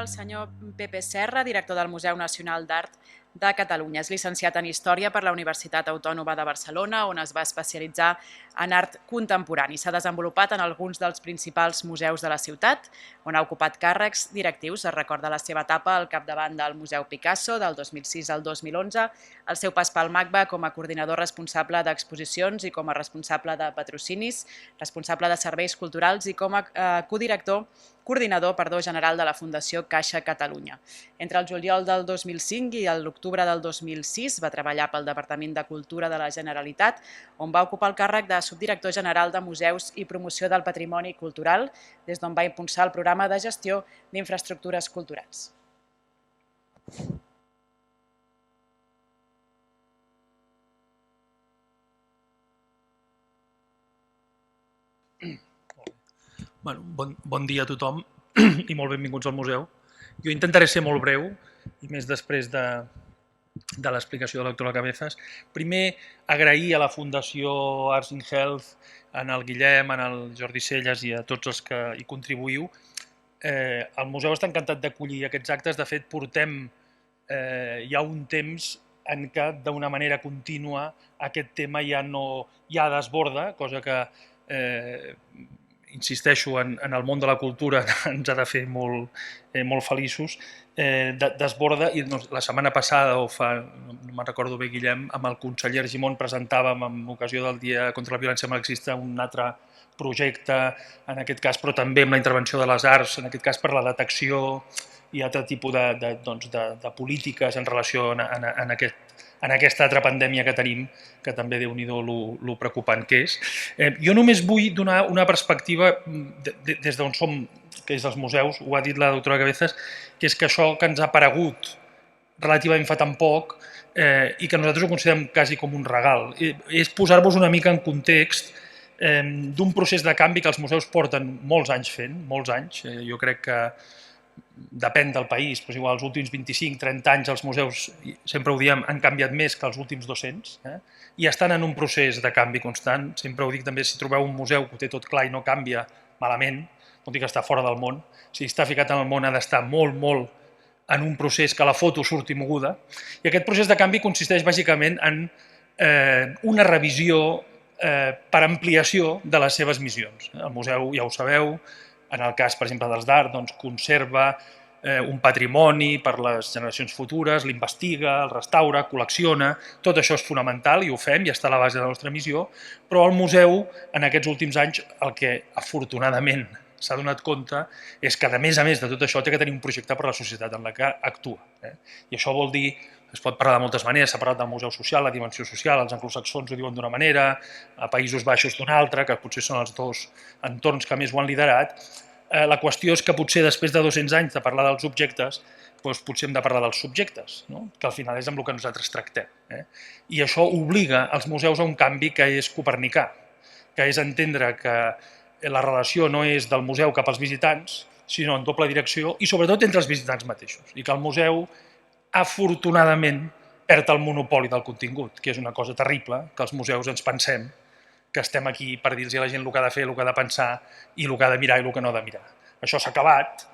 el senyor Pepe Serra, director del Museu Nacional d'Art de Catalunya. És llicenciat en Història per la Universitat Autònoma de Barcelona, on es va especialitzar en art contemporani. S'ha desenvolupat en alguns dels principals museus de la ciutat, on ha ocupat càrrecs directius. Es recorda la seva etapa al capdavant del Museu Picasso, del 2006 al 2011, el seu pas pel MACBA com a coordinador responsable d'exposicions i com a responsable de patrocinis, responsable de serveis culturals i com a coordinador general de la Fundació Caixa Catalunya. Entre el juliol del 2005 i l'octubre del 2006 va treballar pel Departament de Cultura de la Generalitat, on va ocupar el càrrec de subdirector general de Museus i Promoció del Patrimoni Cultural, des d'on va impulsar el programa de gestió d'infraestructures culturals. Bon dia a tothom i molt benvinguts al museu. Jo intentaré ser molt breu, i més després de l'explicació de la doctora Cabezas. Primer, agrair a la Fundació Arts in Health, en el Guillem, en el Jordi Celles i a tots els que hi contribuïu. El museu està encantat d'acollir aquests actes. De fet, portem ja un temps en què d'una manera contínua aquest tema ja desborda, cosa que insisteixo, en el món de la cultura ens ha de fer molt feliços, desborda, i la setmana passada, no me'n recordo bé, Guillem, amb el conseller Argimon presentàvem, en ocasió del Dia contra la Violència Marxista, un altre projecte, en aquest cas, però també amb la intervenció de les arts, en aquest cas per la detecció i altre tipus de polítiques en relació en aquesta altra pandèmia que tenim, que també Déu-n'hi-do lo preocupant que és. Jo només vull donar una perspectiva des d'on som, que és els museus, ho ha dit la doctora Cabezas, que és que això que ens ha aparegut relativament fa tan poc i que nosaltres ho considerem quasi com un regal, és posar-vos una mica en context d'un procés de canvi que els museus porten molts anys fent, molts anys. Jo crec que depèn del país, però igual els últims 25-30 anys els museus, sempre ho diem, han canviat més que els últims 200 i estan en un procés de canvi constant. Sempre ho dic també, si trobeu un museu que ho té tot clar i no canvia, malament, vol dir que està fora del món. Si està ficat en el món ha d'estar molt en un procés que la foto surti moguda, i aquest procés de canvi consisteix bàsicament en una revisió per ampliació de les seves missions. El museu, ja ho sabeu, en el cas, per exemple, dels d'art, conserva un patrimoni per les generacions futures, l'investiga, el restaura, col·lecciona, tot això és fonamental i ho fem i està a la base de la nostra missió, però el museu, en aquests últims anys, el que afortunadament s'ha donat compte és que, a més de tot això, té que tenir un projecte per a la societat en la que actua. I això vol dir, es pot parlar de moltes maneres, s'ha parlat del museu social, la dimensió social, els anglosaxons ho diuen d'una manera, a Països Baixos d'una altra, que potser són els dos entorns que més ho han liderat. La qüestió és que potser després de 200 anys de parlar dels objectes, potser hem de parlar dels subjectes, que al final és amb el que nosaltres tractem. I això obliga els museus a un canvi que és copernicà, que és entendre que la relació no és del museu cap als visitants, sinó en doble direcció i sobretot entre els visitants mateixos. I que el museu, afortunadament, perd el monopoli del contingut, que és una cosa terrible, que els museus ens pensem que estem aquí per dir-los a la gent el que ha de fer, el que ha de pensar i el que ha de mirar i el que no ha de mirar. Això s'ha acabat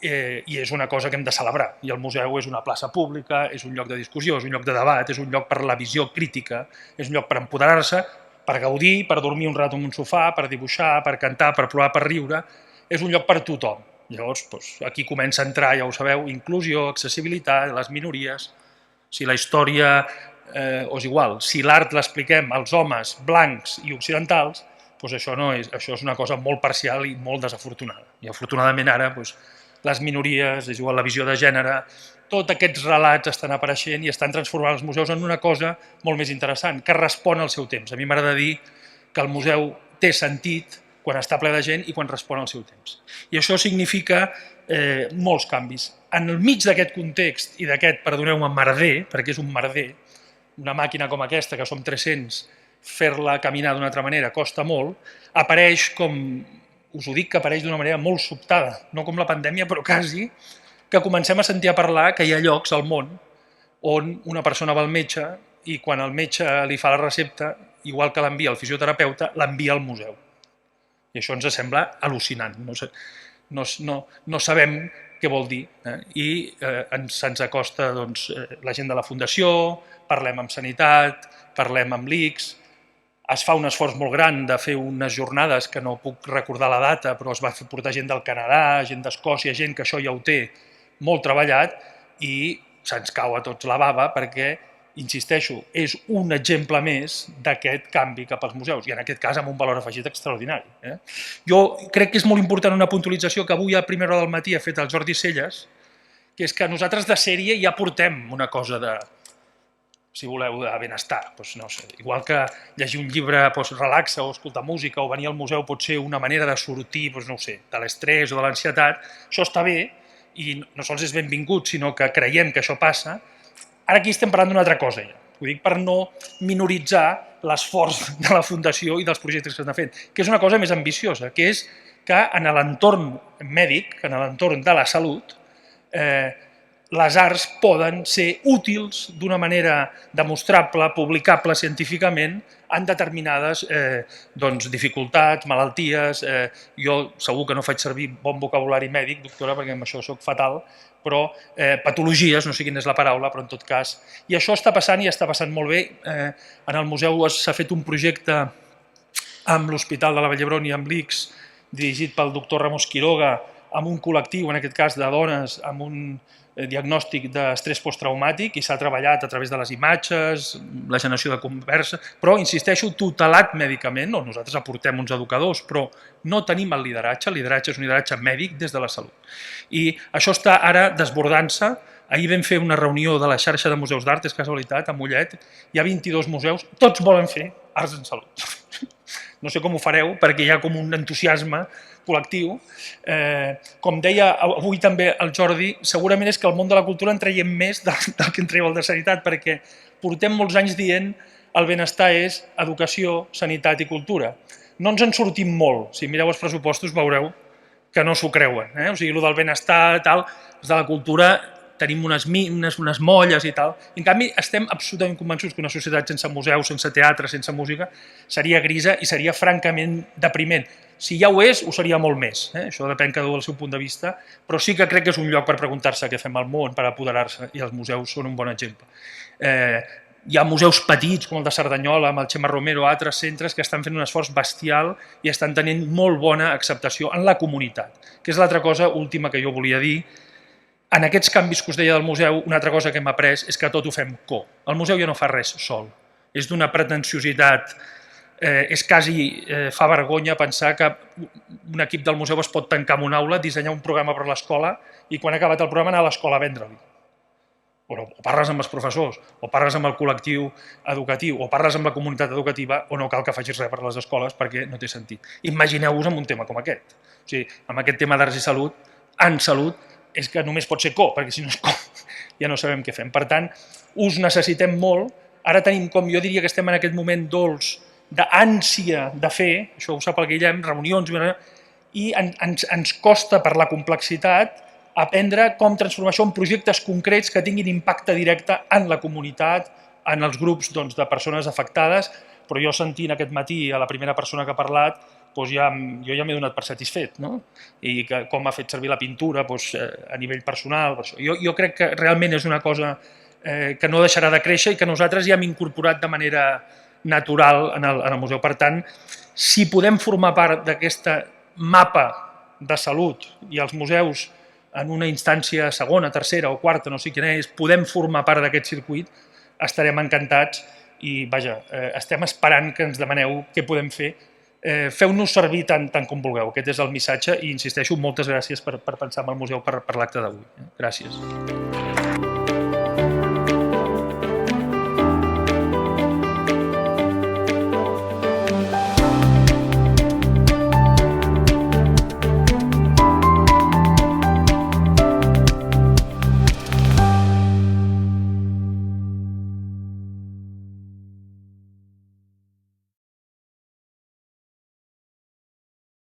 i és una cosa que hem de celebrar. I el museu és una plaça pública, és un lloc de discussió, és un lloc de debat, és un lloc per la visió crítica, és un lloc per empoderar-se, per gaudir, per dormir un rato en un sofà, per dibuixar, per cantar, per plorar, per riure. És un lloc per tothom. Llavors, aquí comença a entrar, ja ho sabeu, inclusió, accessibilitat, les minories. Si la història, o és igual, si l'art l'expliquem als homes blancs i occidentals, això és una cosa molt parcial i molt desafortunada. I afortunadament ara les minories, és igual la visió de gènere, tots aquests relats estan apareixent i estan transformant els museus en una cosa molt més interessant, que respon al seu temps. A mi m'agrada dir que el museu té sentit quan està ple de gent i quan respon al seu temps. I això significa molts canvis. En el mig d'aquest context i d'aquest, perdoneu-me, merder, perquè és un merder, una màquina com aquesta, que som 300, fer-la caminar d'una altra manera costa molt, apareix com, us ho dic que apareix d'una manera molt sobtada, no com la pandèmia, però quasi, que comencem a sentir a parlar que hi ha llocs al món on una persona va al metge i quan el metge li fa la recepta, igual que l'envia al fisioterapeuta, l'envia al museu. I això ens sembla al·lucinant. No sabem què vol dir. I se'ns acosta la gent de la Fundació, parlem amb Sanitat, parlem amb l'ICS, es fa un esforç molt gran de fer unes jornades que no puc recordar la data, però es va portar gent del Canadà, gent d'Escòcia, gent que això ja ho té molt treballat i se'ns cau a tots la bava perquè, insisteixo, és un exemple més d'aquest canvi cap als museus i en aquest cas amb un valor afegit extraordinari. Jo crec que és molt important una puntualització que avui a primera hora del matí ha fet el Jordi Celles, que és que nosaltres de sèrie ja portem una cosa de, si voleu, de benestar. No sé, igual que llegir un llibre relaxa o escoltar música o venir al museu pot ser una manera de sortir, no sé, de l'estrès o de l'ansietat, això està bé i no sols és benvingut, sinó que creiem que això passa. Ara aquí estem parlant d'una altra cosa ja. Ho dic per no minoritzar l'esforç de la Fundació i dels projectes que estan fent, que és una cosa més ambiciosa, que és que en l'entorn mèdic, en l'entorn de la salut, les arts poden ser útils d'una manera demostrable, publicable científicament, en determinades dificultats, malalties. Jo segur que no faig servir bon vocabulari mèdic, doctora, perquè amb això soc fatal, però patologies, no sé quina és la paraula, però en tot cas. I això està passant i està passant molt bé. En el museu s'ha fet un projecte amb l'Hospital de la Vall d'Hebron i amb l'ICS, dirigit pel doctor Ramos Quiroga, amb un col·lectiu, en aquest cas de dones, amb un diagnòstic d'estrès posttraumàtic i s'ha treballat a través de les imatges, la generació de conversa, però, insisteixo, tutelat mèdicament, nosaltres aportem uns educadors, però no tenim el lideratge és un lideratge mèdic des de la salut. I això està ara desbordant-se. Ahir vam fer una reunió de la xarxa de museus d'art, és casualitat, a Mollet, hi ha 22 museus, tots volen fer arts en salut. No sé com ho fareu, perquè hi ha com un entusiasme col·lectiu. Com deia avui també el Jordi, segurament és que al món de la cultura en traiem més del que en treu el de sanitat, perquè portem molts anys dient el benestar és educació, sanitat i cultura. No ens en sortim molt. Si mireu els pressupostos veureu que no s'ho creuen. O sigui, el del benestar, tal, els de la cultura tenim unes molles i tal. En canvi, estem absolutament convençuts que una societat sense museus, sense teatre, sense música, seria grisa i seria francament depriment. Si ja ho és, ho seria molt més. Això depèn cada un del seu punt de vista, però sí que crec que és un lloc per preguntar-se què fem al món per apoderar-se, i els museus són un bon exemple. Hi ha museus petits, com el de Cerdanyola, amb el Xema Romero, altres centres que estan fent un esforç bestial i estan tenint molt bona acceptació en la comunitat, que és l'altra cosa última que jo volia dir. En aquests canvis que us deia del museu, una altra cosa que hem après és que tot ho fem co. El museu ja no fa res sol. És d'una pretensiositat, és quasi fa vergonya pensar que un equip del museu es pot tancar en una aula, dissenyar un programa per l'escola i quan ha acabat el programa anar a l'escola a vendre-li. O parles amb els professors, o parles amb el col·lectiu educatiu, o parles amb la comunitat educativa, o no cal que facis res per les escoles perquè no té sentit. Imagineu-vos amb un tema com aquest. O sigui, amb aquest tema d'arts i salut, en salut, és que només pot ser co, perquè si no és co ja no sabem què fem. Per tant, us necessitem molt. Ara tenim, com jo diria que estem en aquest moment dolç d'ànsia de fer, això ho sap el Guillem, reunions, i ens costa per la complexitat aprendre com transformar això en projectes concrets que tinguin impacte directe en la comunitat, en els grups de persones afectades, però jo sentint aquest matí a la primera persona que ha parlat, jo ja m'he donat per satisfet, i com ha fet servir la pintura a nivell personal. Jo crec que realment és una cosa que no deixarà de créixer i que nosaltres ja hem incorporat de manera natural en el museu. Per tant, si podem formar part d'aquesta mapa de salut i els museus en una instància segona, tercera o quarta, no sé quina és, podem formar part d'aquest circuit, estarem encantats i, vaja, estem esperant que ens demaneu què podem fer. Feu-nos servir tant com vulgueu. Aquest és el missatge i, insisteixo, moltes gràcies per pensar en el museu per l'acte d'avui. Gràcies.